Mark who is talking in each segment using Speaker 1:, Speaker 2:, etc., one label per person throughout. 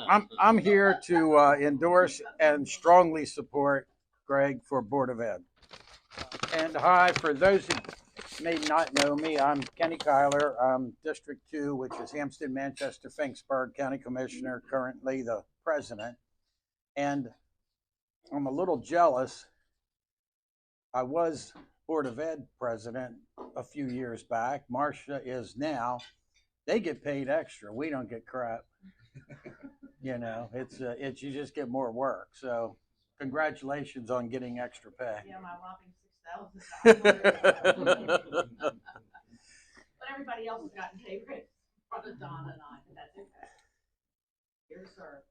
Speaker 1: I'm here to endorse and strongly support Greg for Board of Ed. And hi, for those who may not know me, I'm Kenny Kiler. I'm District 2, which is Hampstead, Manchester, Finksburg County Commissioner, currently the president. And I'm a little jealous. I was Board of Ed president a few years back. Marcia is now. They get paid extra. We don't get crap. It's you just get more work. So congratulations on getting extra pay.
Speaker 2: Yeah, my whopping 6,000. But everybody else has gotten pay raise in front of Donna and I, but that's okay. Here, sir.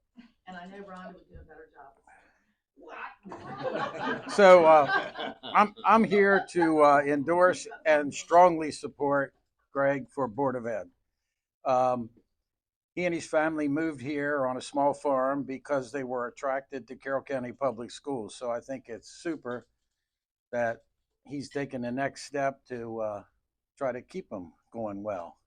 Speaker 2: And I know Rhonda would do a better job. What?
Speaker 1: So I'm here to endorse and strongly support Greg for Board of Ed. He and his family moved here on a small farm because they were attracted to Carroll County Public Schools. So I think it's super that he's taken the next step to try to keep them going well.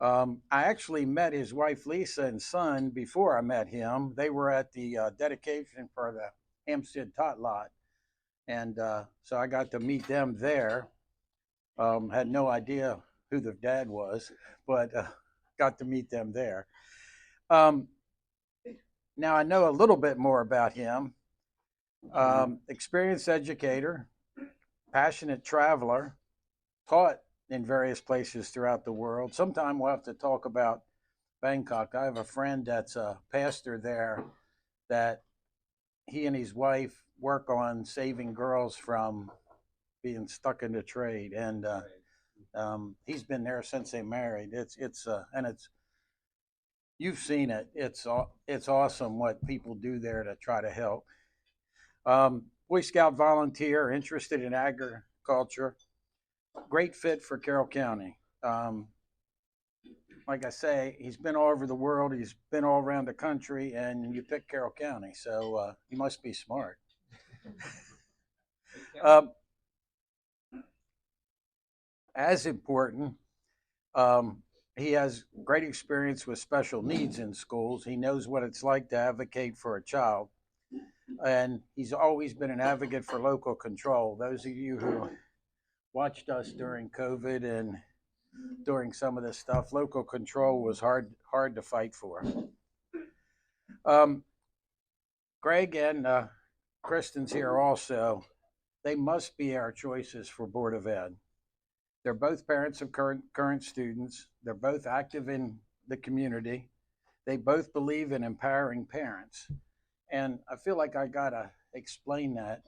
Speaker 1: I actually met his wife Lisa and son before I met him. They were at the dedication for the Hampstead tot lot, and so I got to meet them there. Had no idea who the dad was, but got to meet them there. Now I know a little bit more about him. Experienced educator, passionate traveler, taught in various places throughout the world. Sometime we'll have to talk about Bangkok. I have a friend that's a pastor there that he and his wife work on saving girls from being stuck in the trade, and he's been there since they married. It's you've seen it. It's awesome what people do there to try to help. Boy Scout volunteer, interested in agriculture, great fit for Carroll County. Like I say, he's been all over the world. He's been all around the country, and you pick Carroll County, so he must be smart. As important, he has great experience with special needs in schools. He knows what it's like to advocate for a child, and he's always been an advocate for local control. Those of you who watched us during COVID and during some of this stuff, local control was hard to fight for. Greg and Kristen's here also. They must be our choices for Board of Ed. They're both parents of current students. They're both active in the community. They both believe in empowering parents. And I feel like I gotta explain that.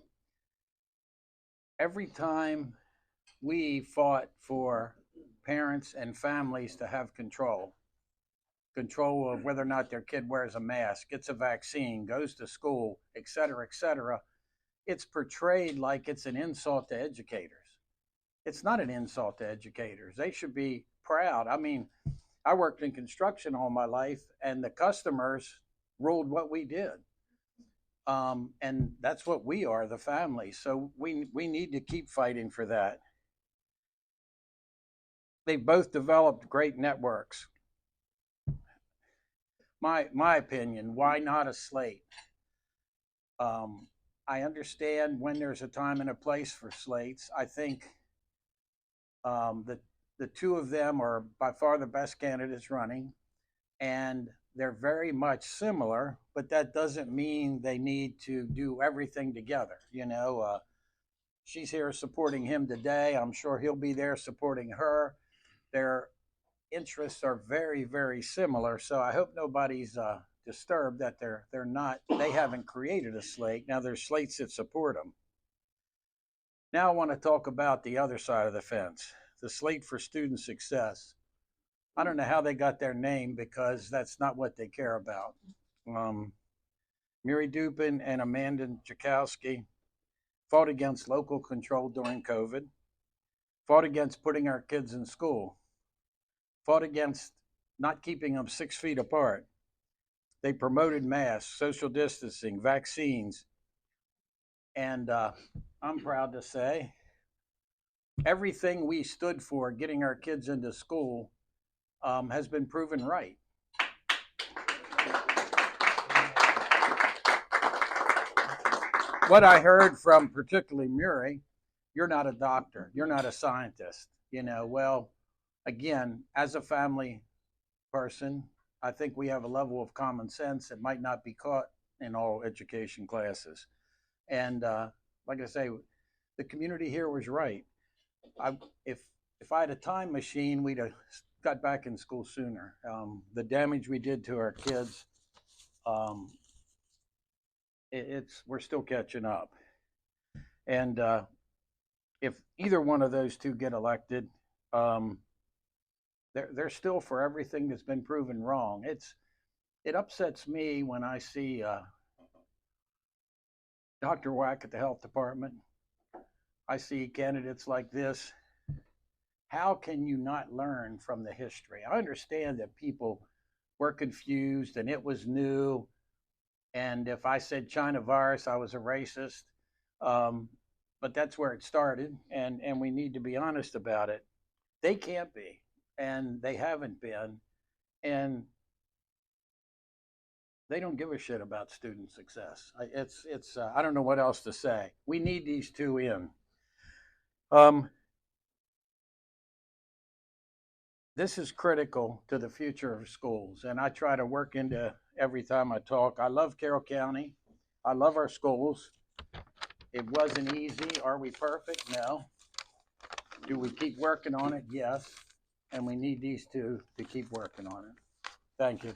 Speaker 1: Every time we fought for parents and families to have control of whether or not their kid wears a mask, gets a vaccine, goes to school, et cetera, it's portrayed like it's an insult to educators. It's not an insult to educators. They should be proud. I mean, I worked in construction all my life, and the customers ruled what we did. And that's what we are, the family. So we need to keep fighting for that. They both developed great networks. My opinion, why not a slate? I understand when there's a time and a place for slates. I think the two of them are by far the best candidates running, and they're very much similar, but that doesn't mean they need to do everything together. She's here supporting him today. I'm sure he'll be there supporting her. Their interests are very, very similar, so I hope nobody's disturbed that they haven't created a slate. Now there's slates that support them. Now I want to talk about the other side of the fence, the slate for student success. I don't know how they got their name because that's not what they care about. Miri Dupin and Amanda Jakowski fought against local control during COVID, fought against putting our kids in school, fought against not keeping them 6 feet apart. They promoted masks, social distancing, vaccines, and I'm proud to say everything we stood for, getting our kids into school, has been proven right. what I heard from particularly Murray, you're not a doctor, you're not a scientist. Well, again, as a family person, I think we have a level of common sense that might not be caught in all education classes. And like I say, the community here was right. I, if if I had a time machine, we'd have got back in school sooner. The damage we did to our kids, um, it's we're still catching up. And if either one of those two get elected, um, they're still for everything that's been proven wrong. It upsets me when I see Dr. Wack at the health department. I see candidates like this. How can you not learn from the history? I understand that people were confused and it was new. And if I said China virus, I was a racist. Um, but that's where it started, and we need to be honest about it. They can't be, and they haven't been, and they don't give a shit about student success. It's I don't know what else to say. We need these two in. Um, this is critical to the future of schools, and I try to work into every time I talk. I love Carroll County. I love our schools. It wasn't easy. Are we perfect? No. Do we keep working on it? Yes. And we need these two to keep working on it. Thank you.